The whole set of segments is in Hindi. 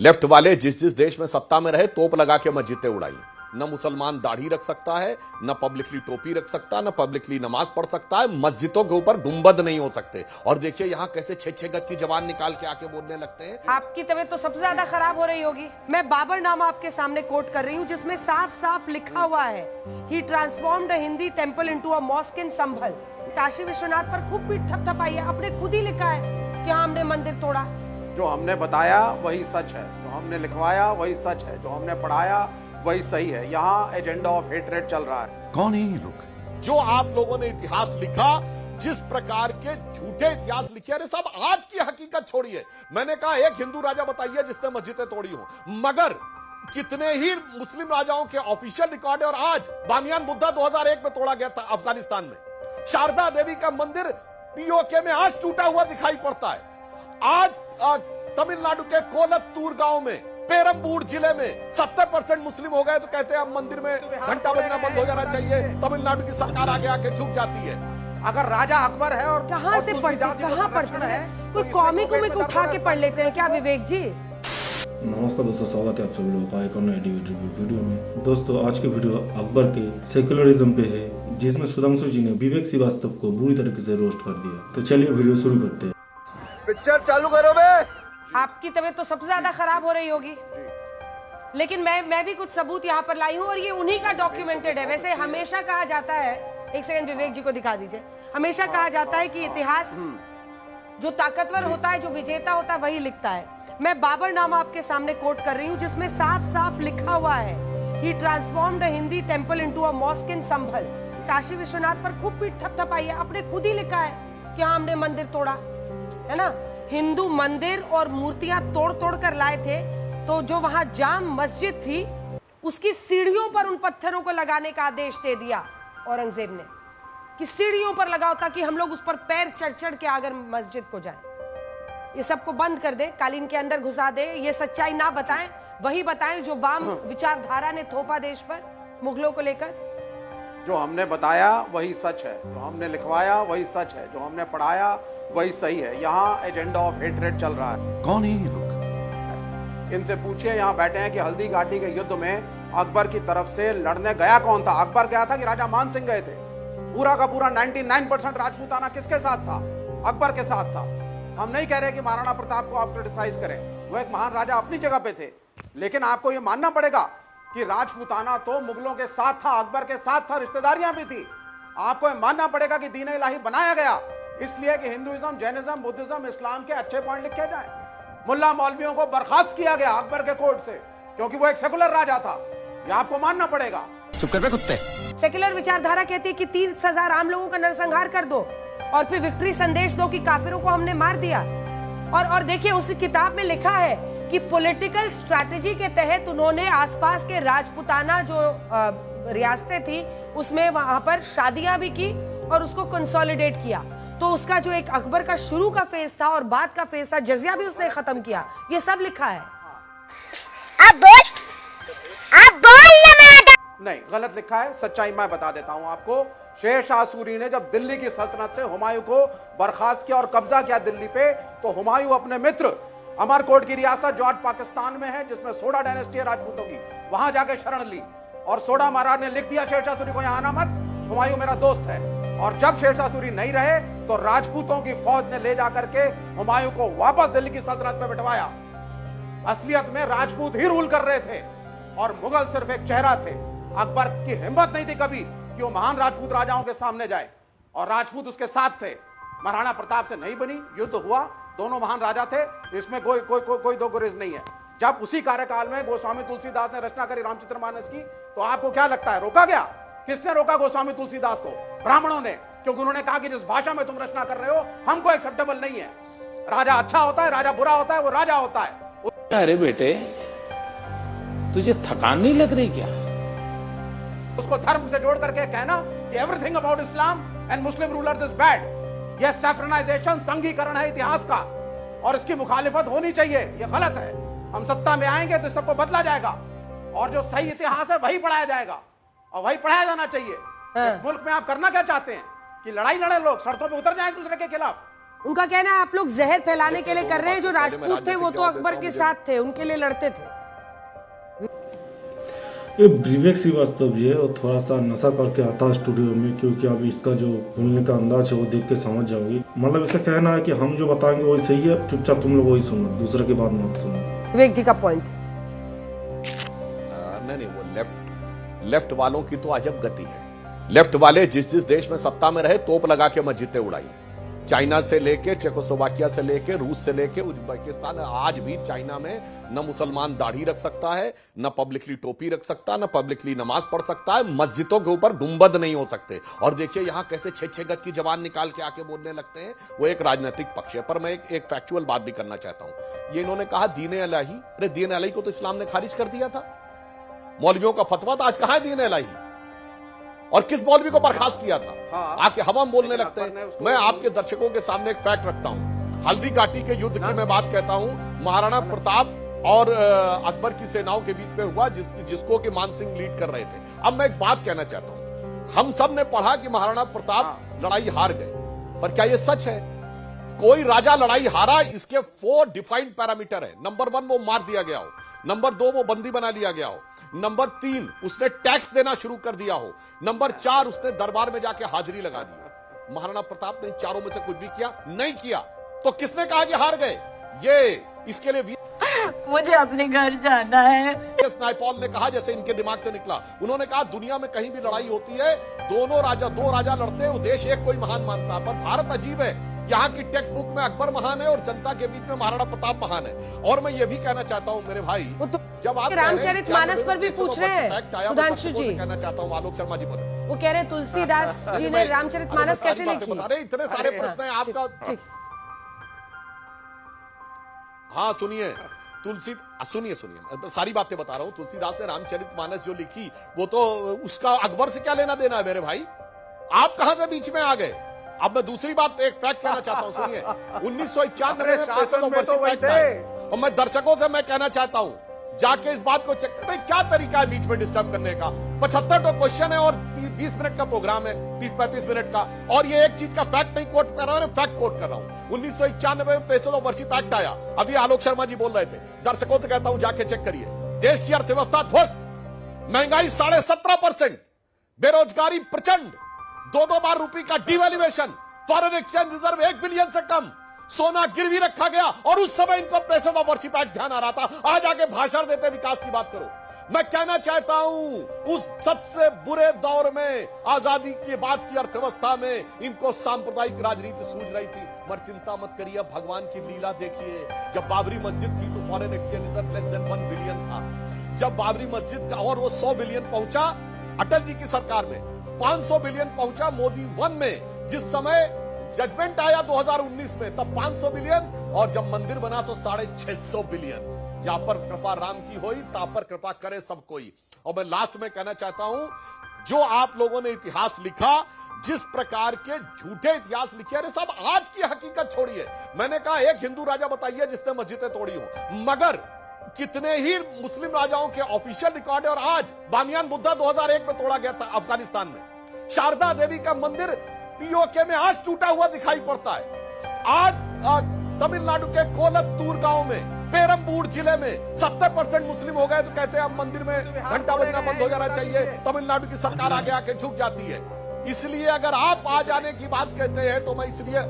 लेफ्ट वाले जिस जिस देश में सत्ता में रहे तोप लगा के मस्जिदें उड़ाई। न मुसलमान दाढ़ी रख सकता है, न पब्लिकली टोपी रख सकता, न पब्लिकली नमाज पढ़ सकता है, मस्जिदों के ऊपर गुंबद नहीं हो सकते। और देखिए यहाँ कैसे 6-6 गज की जबान निकाल के आके बोलने लगते हैं। आपकी तबीयत तो सबसे ज्यादा खराब हो रही होगी। मैं बाबरनामा आपके सामने कोट कर रही हूँ जिसमें साफ साफ लिखा हुआ है, he transformed a Hindi temple into a mosque in Sambhal. Kashi Vishwanath पर खूब पीठ थपथपाई है, आपने खुद ही लिखा है कि हाँ हमने मंदिर तोड़ा। जो हमने बताया वही सच है, जो हमने लिखवाया वही सच है, जो हमने पढ़ाया वही सही है। यहाँ एजेंडा ऑफ हेटरेट चल रहा है। कौन है ये लोग? जो आप लोगों ने इतिहास लिखा, जिस प्रकार के झूठे इतिहास लिखे, अरे सब आज की हकीकत छोड़िए। मैंने कहा एक हिंदू राजा बताइए जिसने मस्जिदें तोड़ी हो, मगर कितने ही मुस्लिम राजाओं के ऑफिशियल रिकॉर्ड है। और आज बामियान बुद्धा 2001 में तोड़ा गया था अफगानिस्तान में। शारदा देवी का मंदिर पीओके में आज टूटा हुआ दिखाई पड़ता है। आज तमिलनाडु के कोलत्तूर गांव में, पेरम्बूर जिले में 70% मुस्लिम हो गए तो कहते हैं अब मंदिर में घंटा बजना बंद हो जाना चाहिए। तमिलनाडु की सरकार आगे आके झुक जाती है। अगर राजा अकबर है और कहाँ से पढ़ते हैं? कोई कॉमिक उठा के पढ़ लेते हैं क्या विवेक जी? नमस्कार दोस्तों, स्वागत है आप सभी लोगों का एक और नए वीडियो में। दोस्तों आज की वीडियो अकबर के सेकुलरिज्म पे है, जिसमें सुधांशु जी ने विवेक श्रीवास्तव को बुरी तरीके से रोस्ट कर दिया। तो चलिए वीडियो शुरू करते हैं। पिक्चर चालू करो बे। आपकी तबीयत तो सबसे ज्यादा खराब हो रही होगी, लेकिन मैं भी कुछ सबूत यहाँ पर लाई हूँ और ये उन्हीं का डॉक्यूमेंटेड है। वैसे हमेशा कहा जाता है, एक सेकंड विवेक जी को दिखा दीजिए, हमेशा कहा जाता है कि इतिहास जो ताकतवर होता है, जो विजेता होता है, वही लिखता है। मैं बाबरनामा आपके सामने कोट कर रही हूँ जिसमें साफ साफ लिखा हुआ है, he transformed a Hindi temple into a mosque in Sambhal. Kashi Vishwanath पर खूब पीठ थपथपाई है, आपने खुद ही लिखा है कि हाँ हमने मंदिर तोड़ा है ना। हिंदू मंदिर और मूर्तियां तोड़ तोड़ कर लाए थे, तो जो वहां जाम मस्जिद थी उसकी सीढ़ियों पर उन पत्थरों को लगाने का आदेश दे दिया औरंगजेब ने कि सीढ़ियों पर लगाओ ताकि हम लोग उस पर पैर चढ़ चढ़ के आकर मस्जिद को जाएं। ये सबको बंद कर दे, कालीन के अंदर घुसा दे, ये सच्चाई ना बताएं, वही बताएं जो वाम विचारधारा ने थोपा देश पर मुगलों को लेकर। जो हमने बताया वही सच है, जो हमने लिखवाया वही सच है, जो हमने पढ़ाया वही सही है। यहाँ एजेंडा ऑफ हेटरेट चल रहा है। कौन है ये लोग? इनसे पूछिए, यहाँ बैठे हैं, कि हल्दी घाटी के युद्ध में अकबर की तरफ से लड़ने गया कौन था? अकबर गया था कि राजा मान सिंह गए थे? पूरा का पूरा 99% राजपूताना किसके साथ था? अकबर के साथ था। हम नहीं कह रहे कि महाराणा प्रताप को आप क्रिटिसाइज करें, वो एक महान राजा अपनी जगह पे थे, लेकिन आपको ये मानना पड़ेगा कि राजपूताना तो मुगलों के साथ था, अकबर के साथ था, रिश्तेदारियां भी थी। आपको ये मानना पड़ेगा कि दीन इलाही बनाया गया इसलिए कि हिंदुइज्म, जैनिज्म, बुद्धिज्म, इस्लाम के अच्छे पॉइंट लिखे जाए। मुल्ला मौलवियों को बर्खास्त किया गया अकबर के कोर्ट से क्योंकि वो एक सेकुलर राजा था। ये आपको मानना पड़ेगा। चुप कर बे कुत्ते। सेकुलर विचारधारा कहती है कि 30,000 आम लोगों का नरसंहार कर दो और फिर विक्ट्री संदेश दो कि काफिरों को हमने मार दिया। और देखिए उस किताब में लिखा है कि पॉलिटिकल स्ट्रैटेजी के तहत उन्होंने आसपास के राजपूताना जो रियासतें थी उसमें वहां पर शादियां भी की और उसको कंसोलिडेट किया। तो उसका जो एक अकबर का शुरू का फेज था और बाद का फेज था, जजिया भी उसने खत्म किया। ये सब लिखा है। अब बोल नहीं, गलत लिखा है। सच्चाई मैं बता देता हूं आपको। शेर शाह सूरी ने जब दिल्ली की सल्तनत से हुमायूं को बर्खास्त किया और कब्जा किया दिल्ली पे, तो हुमायूं अपने मित्र अमरकोट की रियासत जो आज पाकिस्तान में है, जिसमें सोडा डायनेस्टी है राजपूतों की, वहां जाके शरण ली और सोडा महाराज ने लिख दिया शेर शाह सूरी को यहाँ आना मत, हुमायूं मेरा दोस्त है। और जब शेर शाह सूरी नहीं रहे तो राजपूतों की फौज ने ले जाकर के हुमायूं को वापस दिल्ली की सल्तनत में बिठवाया। असलियत में राजपूत ही रूल कर रहे थे और मुगल सिर्फ एक चेहरा थे। अकबर की हिम्मत नहीं थी कभी कि वो महान राजपूत राजाओं के सामने जाए, और राजपूत उसके साथ थे। महाराणा प्रताप से नहीं बनी, युद्ध हुआ, दोनों महान राजा थे, इसमें कोई दो गुरेज नहीं है। जब उसी कार्यकाल में गोस्वामी तुलसीदास ने रचना करी रामचरितमानस की, तो आपको क्या लगता है रोका गया? किसने रोका गोस्वामी तुलसीदास को? ब्राह्मणों ने, क्योंकि उन्होंने कहा कि जिस भाषा में तुम रचना कर रहे हो हमको एक्सेप्टेबल नहीं है। राजा अच्छा होता है, राजा बुरा होता है, वो राजा होता है। अरे बेटे, तुझे थकान नहीं लग रही क्या? उसको धर्म से जोड़ करके कहना कि everything about Islam and Muslim rulers is bad, यह सैफ्रनाइजेशन, संघीकरण है इतिहास का, और इसकी मुखालिफत होनी चाहिए। यह गलत है। हम सत्ता में आएंगे तो सबको बदला जाएगा और जो सही इतिहास है वही पढ़ाया जाएगा और वही पढ़ाया जाना चाहिए। इस मुल्क में आप करना क्या चाहते हैं कि लड़ाई लड़े लोग, सड़कों पे उतर जाएं दूसरे के खिलाफ? उनका कहना है आप लोग जहर फैलाने के लिए कर रहे हैं, जो राजपूत थे वो तो अकबर के साथ थे, उनके लिए लड़ते थे। ये विवेक श्रीवास्तव जी है और थोड़ा सा नशा करके आता है स्टूडियो में, क्योंकि आप इसका जो बोलने का अंदाज है वो देख के समझ जाओगे। मतलब इसका कहना है कि हम जो बताएंगे वही सही है, चुपचाप तुम लोग वही सुनो, दूसरे की बात मत सुनो। विवेक जी का पॉइंट नहीं, वो लेफ्ट वालों की तो अजब गति है। लेफ्ट वाले जिस देश में सत्ता में रहे तोप लगा के मस्जिदें उड़ाई, चाइना से लेके चेकोस्लोवाकिया से लेके रूस से लेके उज्बेकिस्तान। आज भी चाइना में न मुसलमान दाढ़ी रख सकता है, न पब्लिकली टोपी रख सकता, न पब्लिकली नमाज पढ़ सकता है, मस्जिदों के ऊपर गुंबद नहीं हो सकते। और देखिए यहां कैसे 6 गज की जबान निकाल के आके बोलने लगते हैं। वो एक राजनीतिक पक्ष है। पर मैं एक फैक्चुअल बात भी करना चाहता हूं। ये इन्होंने कहा दीन इलाही, अरे दीन इलाही को तो इस्लाम ने खारिज कर दिया था, मौलवियों का फतवा था। आज कहां है दीन इलाही? और किस मौलवी को बर्खास्त किया था? आके हवा में बोलने लगते हैं। मैं आपके दर्शकों के सामने एक फैक्ट रखता हूं। हल्दी घाटी के युद्ध की मैं बात कहता हूं। महाराणा प्रताप और अकबर की सेनाओं के बीच में हुआ, जिसको कि मान सिंह लीड कर रहे थे। अब मैं एक बात कहना चाहता हूं। हम सब ने पढ़ा कि महाराणा प्रताप लड़ाई हार गए, पर क्या यह सच है? कोई राजा लड़ाई हारा, इसके 4 डिफाइंड पैरामीटर है। नंबर 1 वो मार दिया गया हो, नंबर 2 वो बंदी बना लिया गया हो, नंबर 3 उसने टैक्स देना शुरू कर दिया हो, नंबर 4 उसने दरबार में जाके हाजिरी लगा दी। महाराणा प्रताप ने इन चारों में से कुछ भी किया नहीं किया, तो किसने कहा कि हार गए? ये इसके लिए मुझे अपने घर जाना है। नायपॉल ने कहा, जैसे इनके दिमाग से निकला, उन्होंने कहा दुनिया में कहीं भी लड़ाई होती है दो राजा लड़ते हैं, देश एक कोई महान मानता है। पर भारत अजीब है, यहाँ की टेक्स्ट बुक में अकबर महान है और जनता के बीच में महाराणा प्रताप महान है। और मैं ये भी कहना चाहता हूँ मेरे भाई, जब आप रामचरितमानस पर भी पूछ रहे हैं सुधांशु जी, कहना चाहता हूँ आलोक शर्मा जी बोले, वो कह रहे तुलसीदास जी ने रामचरितमानस कैसे लिखी? अरे इतने सारे प्रश्न है आपका। हाँ सुनिए, सुनिए सारी बातें बता रहा हूं। तुलसीदास ने रामचरितमानस जो लिखी, वो तो उसका अकबर से क्या लेना देना है मेरे भाई? आप कहां से बीच में आ गए? अब मैं दूसरी बात एक फैक्ट कहना चाहता हूं, सुनिए। 1991 में और मैं दर्शकों से मैं कहना चाहता हूं, जाके इस बात को चेक कर, क्या तरीका है बीच में डिस्टर्ब करने का? 75 क्वेश्चन है और 20 मिनट का प्रोग्राम है, 30-35 मिनट का। और ये एक चीज का फैक्ट नहीं कोट कर रहा हूं, फैक्ट कोट कर रहा हूं। 1991 में 65 वर्षीय एक्ट आया। अभी आलोक शर्मा जी बोल रहे थे, दर्शकों से कहता हूं जाके चेक करिए। देश की अर्थव्यवस्था ध्वस्त, महंगाई 17.5%, बेरोजगारी प्रचंड, 2 बार रुपये का devaluation, foreign exchange reserve 1 billion से कम, सोना गिरवी रखा गया। और उस समय इनको 65वां वर्षीय एक्ट ध्यान आ रहा था। आज आके भाषण देते विकास की बात करो। मैं कहना चाहता हूं, उस सबसे बुरे दौर में, आजादी के बाद की अर्थव्यवस्था में, इनको सांप्रदायिक राजनीति सूझ रही थी। मगर चिंता मत करिए, भगवान की लीला देखिए। जब बाबरी मस्जिद थी तो foreign exchange reserve less than 1 billion था। जब बाबरी मस्जिद का और वो 100 बिलियन पहुंचा अटल जी की सरकार में, 500 बिलियन पहुंचा मोदी 1 में। जिस समय जजमेंट आया 2019 में, तब 500 बिलियन, और जब मंदिर बना तो 650 बिलियन। जहां पर कृपा राम की होई, ता पर कृपा करे सब कोई। और मैं लास्ट में कहना चाहता हूं, जो आप लोगों ने इतिहास लिखा, जिस प्रकार के झूठे इतिहास लिखे, अरे सब आज की हकीकत छोड़िए। मैंने कहा एक हिंदू राजा बताइए जिसने मस्जिदें तोड़ी हो, मगर कितने ही मुस्लिम राजाओं के ऑफिशियल रिकॉर्ड है। और आज बामियान बुद्धा 2001 में तोड़ा गया था अफगानिस्तान में। शारदा देवी का मंदिर पीओके में आज टूटा हुआ दिखाई पड़ता है। आज तमिलनाडु के कोलत्तूर गांव में, पेरम्बूर जिले में 70% मुस्लिम हो गए तो कहते हैं अब मंदिर में घंटा बजना बंद हो जाना चाहिए। तमिलनाडु की सरकार आगे आके झुक जाती है। इसलिए अगर आप आ जाने की बात कहते हैं तो मैं इसलिए,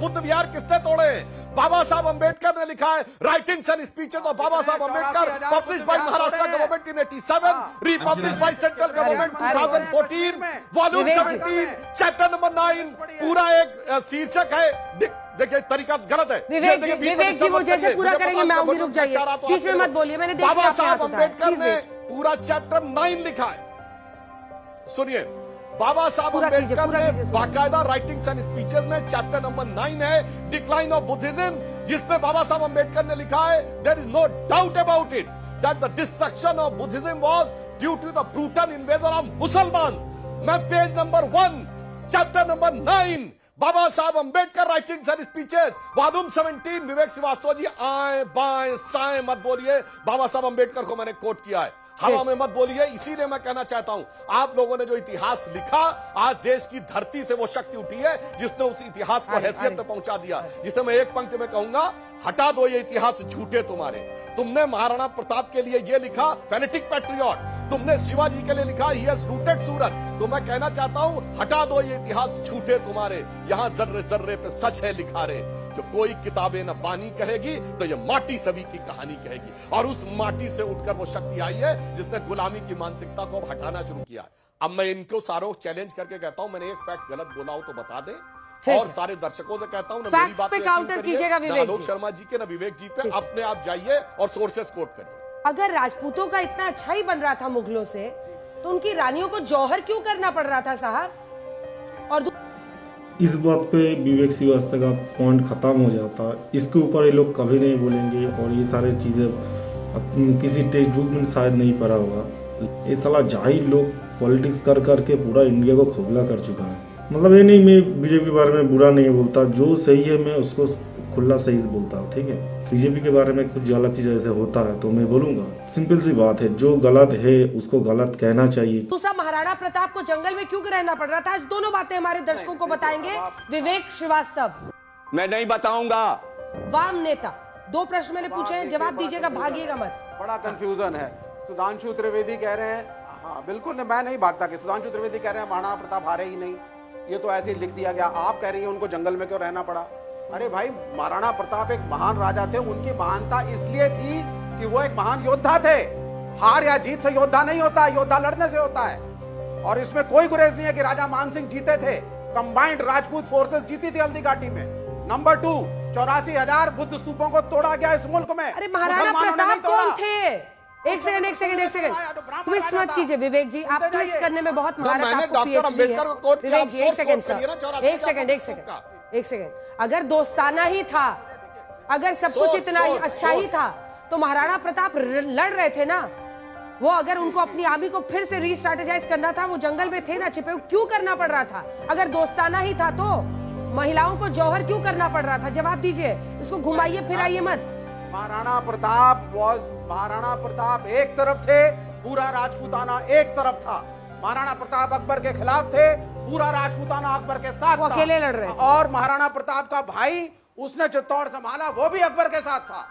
बुद्ध विहार किसने तोड़े? बाबा साहब अंबेडकर ने लिखा है, writings and speeches of Baba साहब Ambedkar, published by Maharashtra government in 87, republished by central government 2014, volume 17, chapter number 9। पूरा एक शीर्षक है। देखिए तरीका गलत है। विवेक जी वो जैसे पूरा करेंगे मैं आऊंगी, रुक जाइए, बीच में मत बोलिए। मैंने देखा बाबा साहब अंबेडकर ने पूरा चैप्टर 9 लिखा है। सुनिए, बाबा साहब अंबेडकर ने बाकायदा राइटिंग्स एंड स्पीचेस में चैप्टर नंबर 9 है, डिक्लाइन ऑफ बुद्धिज्म, जिसमें बाबा साहब अंबेडकर ने लिखा है, there is no doubt about it that the destruction of Buddhism was due to the brutal invasion of Musalman. मैं page number 1 chapter number 9, Baba साहब Ambedkar writings and speeches, volume 17। Vivek Srivastava ji आए बाएं साएं मत बोलिए, बाबा साहब अंबेडकर को मैंने कोट किया है। हवा में मत बोलिए। इसीलिए मैं कहना चाहता हूं, आप लोगों ने जो इतिहास लिखा, आज देश की धरती से वो शक्ति उठी है जिसने उस इतिहास को हैसियत पे पहुंचा दिया, जिसे मैं एक पंक्ति में कहूंगा, हटा दो ये इतिहास झूठे तुम्हारे। तुमने महाराणा प्रताप के लिए ये लिखा, फेनेटिक पैट्रियट। तुमने शिवाजी के लिए लिखा, ही हैज रूटेड सूरत। तो मैं कहना चाहता हूं, हटा दो ये इतिहास झूठे तुम्हारे। यहां जर्रे जर्रे पे सच है लिखा रे। जो कोई किताबें न बानी कहेगी तो ये माटी सभी की कहानी कहेगी। और उस माटी से उठकर वो शक्ति आई है जिसने गुलामी की मानसिकता को अब हटाना शुरू किया। अब मैं इनको सारों चैलेंज करके कहता हूं, मैंने एक फैक्ट गलत बोला हो तो बता दें, और सारे दर्शकों से कहता हूं, ना मेरी बात पे काउंटर कीजिएगा विवेक जी, शर्मा जी के, ना विवेक जी पे, अपने आप जाइए और सोर्सेस कोट करिए। अगर राजपूतों का इतना अच्छा ही बन रहा था मुगलों से, तो उनकी रानियों को जौहर क्यों करना पड़ रहा था साहब? और इस बात पे विवेक श्रीवास्तव का पॉइंट खत्म हो जाता। इसके ऊपर ये लोग कभी नहीं बोलेंगे, और ये सारी चीज़ें किसी टेक्स्ट बुक में शायद नहीं पढ़ा होगा। ये साला जाहिल लोग पॉलिटिक्स कर करके पूरा इंडिया को खोखला कर चुका है। मतलब ये नहीं, मैं बीजेपी के बारे में बुरा नहीं बोलता, जो सही है मैं उसको खुला सही बोलता हूँ, ठीक है। बीजेपी के बारे में कुछ गलत चीज ऐसे होता है तो मैं बोलूंगा, सिंपल सी बात है, जो गलत है उसको गलत कहना चाहिए। दूसरा, महाराणा प्रताप को जंगल में क्यों रहना पड़ रहा था? आज दोनों बातें हमारे दर्शकों को बताएंगे विवेक श्रीवास्तव। मैं नहीं बताऊंगा। वाम नेता, 2 प्रश्न मैंने पूछे हैं, जवाब दीजिएगा, भागिएगा मत। बड़ा कंफ्यूजन है। सुधांशु त्रिवेदी कह रहे हैं, हाँ बिल्कुल मैं नहीं भागता कि सुधांशु त्रिवेदी कह रहे हैं महाराणा प्रताप हारे ही नहीं, ये तो ऐसे ही लिख दिया गया। आप कह रही हैं उनको जंगल में क्यों रहना पड़ा? अरे भाई, महाराणा प्रताप एक महान राजा थे, उनकी महानता इसलिए थी कि वो एक महान योद्धा थे। हार या जीत से योद्धा नहीं होता, योद्धा लड़ने से होता है। और इसमें कोई गुरेज नहीं है कि राजा मानसिंह जीते थे। कंबाइंड राजपूत फोर्सेस जीती थी हल्दी घाटी में। नंबर 2, 84,000 बुद्ध स्तूपों को तोड़ा गया इस मुल्क में। अरे महाराणा प्रताप कौन थे? एक सेकंड, ट्विस्ट मत कीजिए विवेक जी, आप ट्विस्ट करने में बहुत महारत, आपको पीएचडी है। विवेक जी एक सेकंड सर, एक सेकंड। अगर दोस्ताना ही था, अगर सब कुछ इतना अच्छा ही था, तो महाराणा प्रताप लड़ रहे थे ना। वो अगर उनको अपनी आर्मी को फिर से रीस्ट्रेटेजाइज करना था, वो जंगल में थे ना छिपे, क्यों करना पड़ रहा था? अगर दोस्ताना ही था तो महिलाओं को जौहर क्यों करना पड़ रहा था? जवाब दीजिए, इसको घुमाइए फिराइए मत। महाराणा प्रताप एक तरफ थे, पूरा राजपूताना एक तरफ था। महाराणा प्रताप अकबर के खिलाफ थे, पूरा राजपूताना अकबर के साथ था। अकेले लड़ रहे थे। और महाराणा प्रताप का भाई, उसने चित्तौड़ संभाला, वो भी अकबर के साथ था।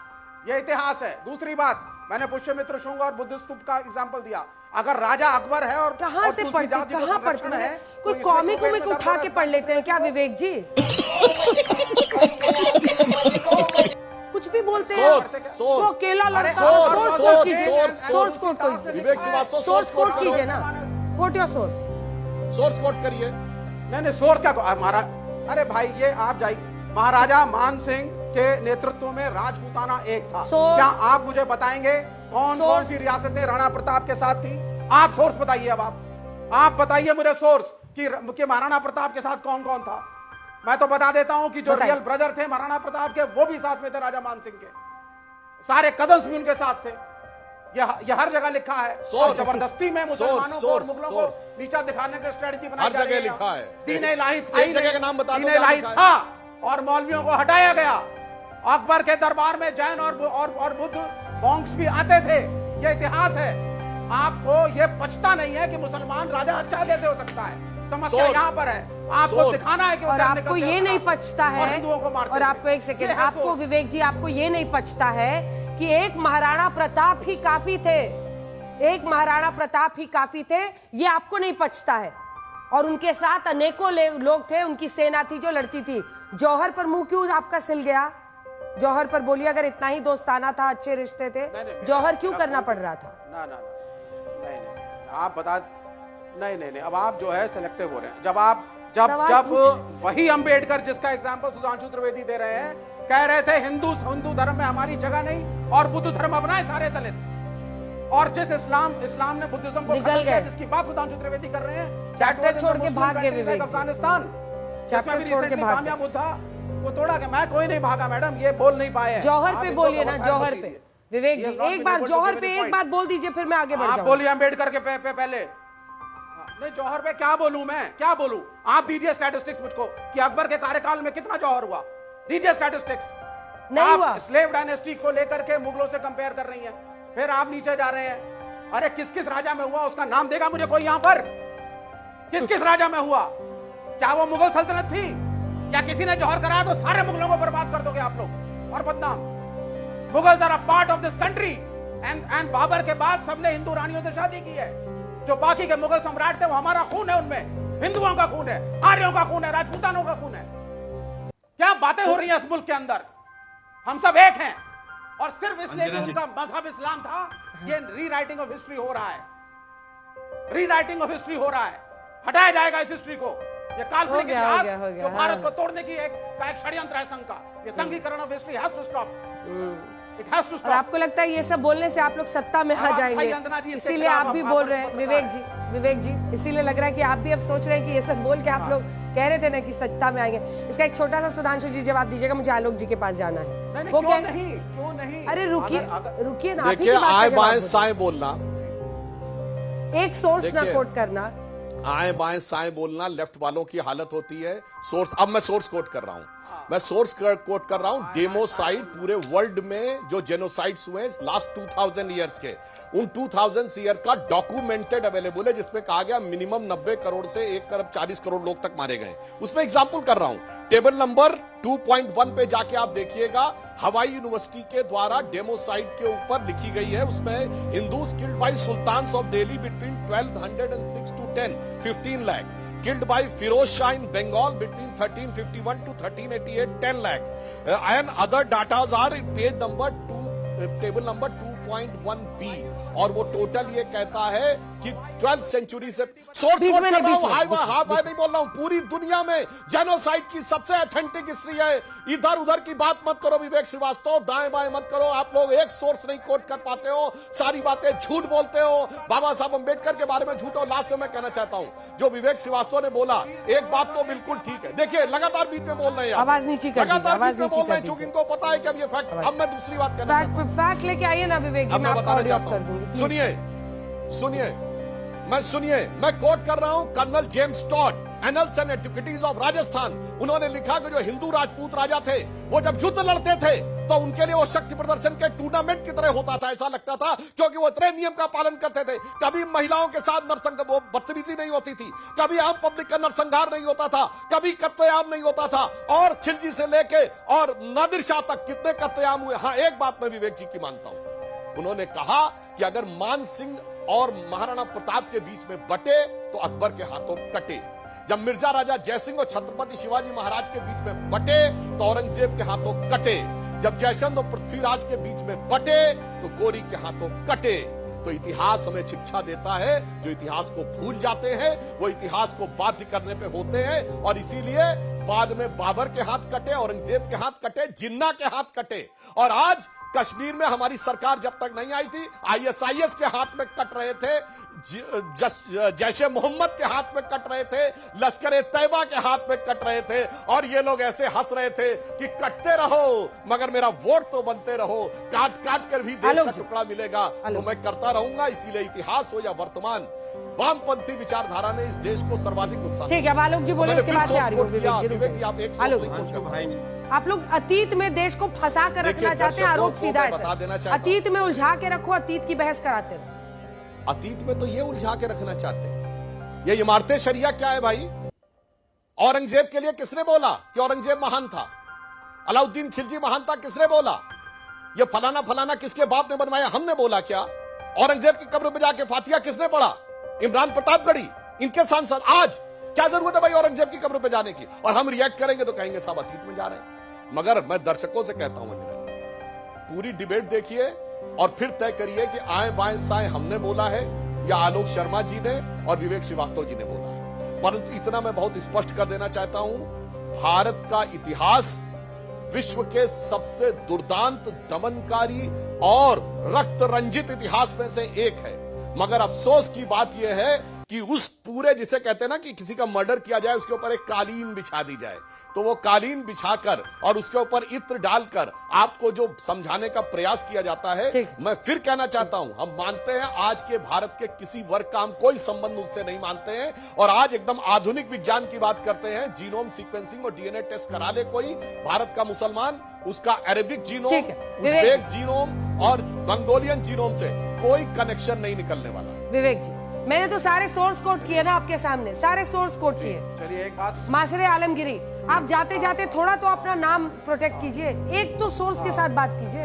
यह इतिहास है। दूसरी बात, मैंने पुष्यमित्र शुंग और बुद्ध स्तूप का एग्जांपल दिया। अगर राजा अकबर है और कहां से पढ़ते हैं? कोई कॉमिक उठा के पढ़ लेते हैं क्या विवेक जी? कुछ भी बोलते हैं, वो अकेला लड़का। सोर्स कोड कीजिए ना, कोट योर सोर्स कोट करिए। नहीं सोर्स क्या हमारा? अरे भाई ये आप जाइए, महाराजा मान सिंह के नेतृत्व में राजपूताना एक था। क्या आप मुझे बताएंगे कौन कौन सी रियासतें राणा प्रताप के साथ थी? आप सोर्स बताइए। अब आप बताइए मुझे सोर्स कि महाराणा प्रताप के साथ कौन कौन था। मैं तो बता देता हूं कि जो रियल ब्रदर थे महाराणा प्रताप के, वो भी साथ में थे राजा मान सिंह के। सारे कदम्स भी उनके साथ थे। यह हर जगह लिखा है। और जबरदस्ती में मुसलमानों को और मुगलों को नीचा दिखाने की स्ट्रेटजी बनाई जा रही है। लिखा है। दीन इलाही था और मौलवियों को हटाया गया। अकबर के दरबार में जैन और बुद्ध मॉन्क्स भी आते थे। यह इतिहास है। आपको यह पछता नहीं है कि मुसलमान राजा अच्छा कैसे हो सकता है। समस्या यहाँ पर है। आपको दिखाना है कि और आपको ये नहीं पछता है, और आपको एक सेकेंड, आपको विवेक जी, आपको ये नहीं पछता है कि एक महाराणा प्रताप ही काफी थे। एक महाराणा प्रताप ही काफी थे, ये आपको नहीं पछता है। और उनके साथ अनेकों लोग थे, उनकी सेना थी जो लड़ती थी। जौहर पर मुंह क्यों आपका सिल गया? जौहर पर बोलिए, अगर इतना ही दोस्ताना था, अच्छे रिश्ते थे, जौहर क्यों करना पड़ रहा था? नहीं, आप बता। नहीं, अब आप जो है सिलेक्टिव हो रहे हैं। जब वही अंबेडकर, जिसका एग्जांपल सुधांशु त्रिवेदी दे रहे हैं, कह रहे थे हिंदू धर्म में हमारी जगह नहीं और बुद्ध धर्म अपनाए सारे दलित। और जिस इस्लाम ने बुद्धिज्म को खत्म किया, जिसकी बात सुधांशु त्रिवेदी कर रहे हैं, चैप्टर छोड़ के भाग गए विवेक। अफगानिस्तान चैप्टर छोड़ के भाग कामयाब था, वो तोड़ा गया। मैं कोई नहीं भागा मैडम, ये बोल नहीं पाए। जौहर पे बोलिए ना, जौहर पे विवेक जी, एक बार जौहर पे एक बात बोल दीजिए, फिर मैं आगे बढ़ जाऊंगा। आप बोलिए अम्बेडकर के पहले। नहीं, जौहर पे क्या बोलूं मैं, क्या बोलूं? आप दीजिए स्टैटिस्टिक्स मुझको कि अकबर के कार्यकाल में कितना जौहर हुआ। दीजिए स्टैटिस्टिक्स। नहीं हुआ। स्लेव डायनेस्टी को लेकर के मुगलों से कंपेयर कर रही हैं, फिर आप नीचे जा रहे हैं। अरे किस किस राजा में हुआ उसका नाम देगा मुझे कोई यहां पर? किस किस राजा में हुआ? क्या वो मुगल सल्तनत थी? क्या किसी ने जौहर कराया तो सारे मुगलों को बर्बाद कर दोगे आप लोग और बदनाम? Mughals are a part of this country and Babur के बाद सबने हिंदू रानियों से शादी की है। जो बाकी के मुगल सम्राट थे वो हमारा खून है, उनमें हिंदुओं का खून है, आर्यों का खून है, राजपूतानों का खून है। क्या बातें हो रही हैं इस मुल्क के अंदर? हम सब एक हैं और सिर्फ इसलिए कि उनका मजहब इस्लाम था। ये रीराइटिंग ऑफ हिस्ट्री हो रहा है, रीराइटिंग ऑफ हिस्ट्री हो रहा है। हटाया जाएगा इस हिस्ट्री को। ये काल्पनिक इतिहास जो भारत को तोड़ने की एक षड्यंत्र है संघ का। ये संघीकरण of history has to stop, it has to और स्टॉप। आपको लगता है ये सब बोलने से आप लोग सत्ता में आ जाएंगे, इसीलिए आप भी बोल रहे हैं विवेक जी, इसीलिए लग रहा है कि आप भी अब सोच रहे हैं कि ये सब बोल के आप लोग कह रहे थे ना कि सत्ता में आएंगे। इसका एक छोटा सा सुधांशु जी जवाब दीजिएगा, मुझे आलोक जी के पास जाना है। वो क्यों नहीं? अरे रुकिए ना, आप ही देखिए, की बात का आए जवाब बाएं दो। साएं बोलना, एक सोर्स ना देखिए, कोट करना, आए बाएं साएं बोलना लेफ्ट वालों की हालत होती है। सोर्स, अब मैं सोर्स कोट कर रहा हूं, मैं सोर्स कोट कर रहा हूं। डेमोसाइड पूरे वर्ल्ड में जो जेनोसाइड्स हुए लास्ट 2000 ईयर्स के, उन 2000 ईयर का डॉक्यूमेंटेड अवेलेबल है, जिसमें कहा गया मिनिमम 90 करोड़ से 1 अरब 40 करोड़ लोग तक मारे गए। उसमें एग्जांपल कर रहा हूं, टेबल नंबर 2.1 पे जाके आप देखिएगा, हवाई यूनिवर्सिटी के द्वारा डेमोसाइड के ऊपर लिखी गई है। उसमें Hindus killed by sultans of Delhi between 1206 to 15 lakh, killed by Firoz Shah in Bengal between 1351 to 1388, 10 lakhs. And other datas are in page number 2, table number 2.1b, और वो टोटल ये कहता है कि 12th सेंचुरी से सोर्स कोट कर रहा हूं, हाई नहीं बोल रहा हूं। पूरी दुनिया में जेनोसाइड की सबसे ऑथेंटिक हिस्ट्री है। इधर उधर की बात मत करो विवेक श्रीवास्तव, दाएं बाएं मत करो। आप लोग एक सोर्स नहीं कोट कर पाते हो, सारी बातें झूठ बोलते हो। बाबा साहब अंबेडकर के बारे में झूठ। और लास्ट में मैं कहना चाहता हूं, जो विवेक श्रीवास्तव ने बोला, एक बात तो बिल्कुल ठीक है। देखिए, लगातार बीच में बोल रहे हैं, आवाज नीचे कर दीजिए, आवाज नीचे कर चूंकि इनको पता है कि अब ये फैक्ट। अब मैं दूसरी बात कहना चाहता हूं, फैक्ट लेके आइए ना विवेक जी, अब मैं बताना चाहता कर हूं, दूंगी। सुनिए, मैं कोट कर रहा हूं colonel James Tod, annals and antiquities of Rajasthan. उन्होंने लिखा कि जो हिंदू राजपूत राजा थे, वो जब युद्ध लड़ते थे तो उनके लिए वो शक्ति प्रदर्शन के टूर्नामेंट की तरह होता था, ऐसा लगता था, क्योंकि वो इतने नियम का पालन करते थे। कभी महिलाओं के साथ बदतमीजी नहीं होती थी, कभी आम पब्लिक का नरसंहार नहीं होता था, कभी कत्लेआम नहीं होता था। और खिलजी से लेके और नादिर शाह तक कितने कत्लेआम हुए। हाँ, एक बात मैं विवेक जी की मानता हूं, उन्होंने कहा कि अगर मान सिंह और महाराणा प्रताप के बीच में बटे तो अकबर के हाथों कटे। जब मिर्जा राजा जयसिंह और छत्रपति शिवाजी महाराज के बीच में बटे तो औरंगजेब के हाथों कटे। जब जयचंद और पृथ्वीराज के बीच में बटे तो गोरी के हाथों कटे। तो इतिहास हमें शिक्षा देता है, जो इतिहास को भूल जाते हैं वो इतिहास को बाध्य करने पे होते हैं। और इसीलिए बाद में बाबर के हाथ कटे, औरंगजेब के हाथ कटे, जिन्ना के हाथ कटे। और आज कश्मीर में हमारी सरकार जब तक नहीं आई थी, ISIS के हाथ में कट रहे थे, जैशे मोहम्मद के हाथ में कट रहे थे, लश्कर तैयबा के हाथ में कट रहे थे। और ये लोग ऐसे हंस रहे थे कि कटते रहो मगर मेरा वोट तो बनते रहो, काट काट कर भी देश का टुकड़ा मिलेगा। तो मैं करता रहूंगा। इसीलिए इतिहास हो या वर्तमान, वामपंथी विचारधारा ने इस देश को सर्वाधिक नुकसान। ठीक है, आलोक जी बोले, उसके बाद से आ रही हूं विवेक जी, आप एक आप लोग अतीत में देश को फंसा कर रखना चाहते हैं, आरोप सीधा है। अतीत में उलझा के रखो, अतीत की बहस कराते रहो। अतीत में तो ये उलझा के रखना चाहते हैं। ये इमारतें शरिया क्या है भाई? औरंगजेब के लिए किसने बोला कि औरंगजेब महान था? अलाउद्दीन खिलजी महान था, किसने बोला? ये फलाना फलाना किसके बाप ने बनवाया? हमने बोला क्या? औरंगजेब की कब्र पे जाके फातिहा किसने पढ़ा? इमरान प्रतापगढ़ी, इनके सांसद। आज क्या जरूरत है भाई औरंगजेब की कब्र पे जाने की? और हम रिएक्ट करेंगे तो कहेंगे साहब अतीत में जा रहे हैं। मगर मैं दर्शकों से कहता हूं, पूरी डिबेट देखिए और फिर तय करिए कि आए बाएं साएं हमने बोला है या आलोक शर्मा जी ने और विवेक श्रीवास्तव जी ने बोला है। परंतु इतना मैं बहुत स्पष्ट कर देना चाहता हूं, भारत का इतिहास विश्व के सबसे दुर्दांत, दमनकारी और रक्त रंजित इतिहास में से एक है। मगर अफसोस की बात यह है कि उस पूरे, जिसे कहते हैं ना कि किसी का मर्डर किया जाए, उसके ऊपर एक कालीन बिछा दी जाए, तो वो कालीन बिछाकर और उसके ऊपर इत्र डालकर आपको जो समझाने का प्रयास किया जाता है, ठीक। मैं फिर कहना चाहता हूं, हम मानते हैं आज के भारत के किसी वर्ग का हम कोई संबंध उससे नहीं मानते हैं, और आज एकदम आधुनिक विज्ञान की बात करते हैं। जीनोम सीक्वेंसिंग और डीएनए टेस्ट करा ले कोई भारत का मुसलमान, उसका अरेबिक जीनोम, ठीक है। उज़्बेक जीनोम और मंगोलियन जीनोम से कोई कनेक्शन नहीं निकलने वाला। विवेक जी, मैंने तो सारे सोर्स कोट किए ना आपके सामने, सारे सोर्स कोट किए। चलिए एक बात, मासरे आलमगिरी, आप जाते जाते थोड़ा तो अपना नाम प्रोटेक्ट कीजिए, एक तो सोर्स के साथ बात कीजिए।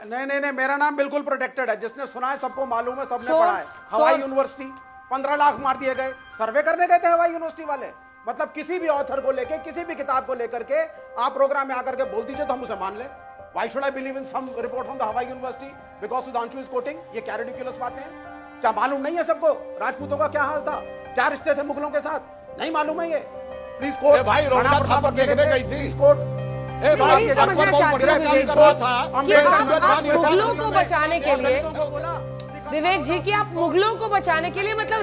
नहीं, मेरा नाम बिल्कुल प्रोटेक्टेड है। जिसने सुना है सबको मालूम है, सबने Source, पढ़ा है। हवाई source। यूनिवर्सिटी 15 लाख मार दिए गए, सर्वे करने गए थे हवाई यूनिवर्सिटी वाले। मतलब किसी भी ऑथर को लेके, किसी भी किताब को लेकर के आप प्रोग्राम में आकर के बोल दीजिए तो हम उसे मान लें। Why should I believe in some report from the Hawaii University because Sudhanshu is quoting? ये क्या ridiculous बातें हैं? क्या मालूम नहीं है सबको राजपूतों का क्या हाल था, क्या रिश्ते थे मुगलों के साथ? नहीं मालूम है ये? Please coat. ए भाई, रघुनाथ ठाकुर देखने गई थी। Please coat. ए भाई, यही समझना अकबर बहुत चाहते बढ़िया हो काम विवेक कर रहा जी, था कि कि आप सूरज खान ये मुगलों सब- को बचाने के लिए, बोला विवेक जी, कि आप मुगलों को बचाने के लिए, मतलब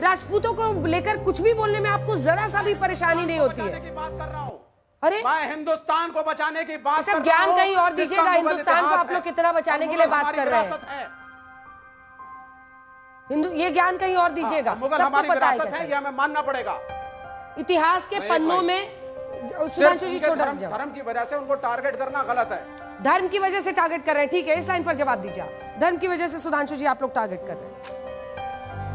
राजपूतों को लेकर कुछ भी बोलने में आपको जरा सा भी परेशानी नहीं होती है। की बात कर रहा हूँ। अरे मैं हिंदुस्तान को बचाने की बात सब कर रहा ज्ञान हूँ, कहीं और जिसका दीजिएगा, मुगल हिंदुस्तान को इतिहास आप लोग है। कितना बचाने के लिए बात हमारी कर रहे हैं। विरासत है। ये ज्ञान कहीं और दीजिएगा, मुगल सबको हमारी पता विरासत है, है। ये हमें मानना पड़ेगा। इतिहास के नहीं पन्नों भाई। में सिर्फ सुधांशु जी उनके छोटा सा जवाब। धर्म की वजह से उनको टारगेट करना गलत है। धर्म की वजह से टारगेट कर रहे हैं, ठीक है, इस लाइन पर जवाब दीजिए आप। धर्म की वजह से सुधांशु जी आप लोग टारगेट कर रहे हैं,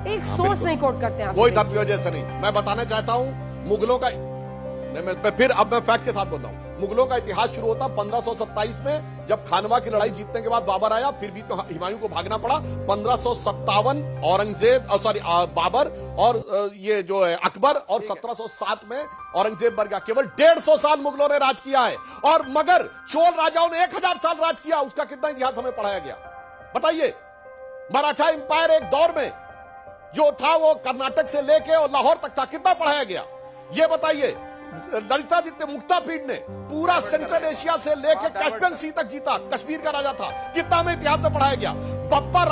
एक सोर्स नहीं कोट करते हैं आप। कोई धर्म की वजह से नहीं। मैं बताना चाहता हूं, मुगलों का, मैं फिर अब मैं फैक्ट के साथ बोल रहा हूं। मुगलों का इतिहास शुरू होता 1527 में, जब खानवा की लड़ाई जीतने के बाद बाबर आया, फिर भी तो हुमायूं को भागना पड़ा। 1557 औरंगजेब, बाबर और ये जो है अकबर, और 1707 में औरंगजेब मर गया। केवल 150 साल मुगलों ने राज किया है, और मगर चोल राजाओं ने 1000 साल राज किया। उसका कितना इतिहास हमें पढ़ाया गया बताइए। मराठा एम्पायर एक दौर में जो था वो कर्नाटक से लेके और लाहौर तक था, कितना पढ़ाया गया ये बताइए। ललितादित्य मुक्तापीड ने पूरा सेंट्रल एशिया से लेके कैस्पियन सी तक जीता, कश्मीर का राजा था, कितना हमें इतिहास में पढ़ाया गया। बप्पा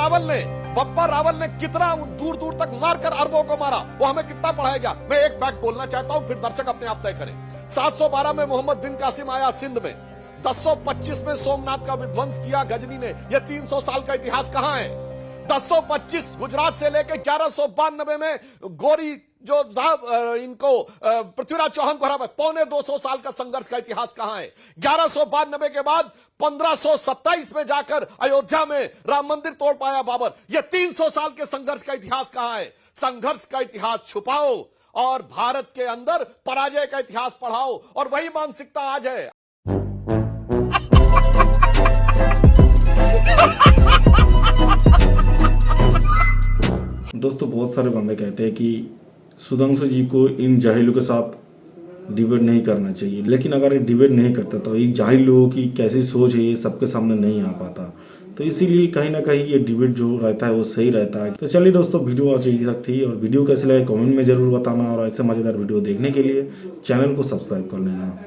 रावल ने कितना दूर दूर तक मारकर अरबों को मारा, वो हमें कितना पढ़ाया गया। मैं एक फैक्ट बोलना चाहता हूं, फिर दर्शक अपने आप तय करें। 712 में मोहम्मद बिन कासिम आया सिंध में, 1025 में सोमनाथ का विध्वंस किया गजनी ने। यह 300 साल का इतिहास कहां है? 1025 गुजरात से लेकर 1192 में गोरी जो इनको पृथ्वीराज चौहान को हरा, 250 साल का संघर्ष का इतिहास कहां है? 1192 के बाद 1527 में जाकर अयोध्या में राम मंदिर तोड़ पाया बाबर। यह 300 साल के संघर्ष का इतिहास कहां है? संघर्ष का इतिहास छुपाओ और भारत के अंदर पराजय का इतिहास पढ़ाओ, और वही मानसिकता आज है। दोस्तों, बहुत सारे बंदे कहते हैं कि सुधांशु जी को इन जाहिलों के साथ डिबेट नहीं करना चाहिए, लेकिन अगर ये डिबेट नहीं करता तो ये जाहिल लोगों की कैसी सोच है ये सबके सामने नहीं आ पाता। तो इसीलिए कहीं ना कहीं ये डिबेट जो रहता है वो सही रहता है। तो चलिए दोस्तों, वीडियो आज यही तक थी, और वीडियो कैसे लगे कमेंट में जरूर बताना, और ऐसे मज़ेदार वीडियो देखने के लिए चैनल को सब्सक्राइब कर लेना।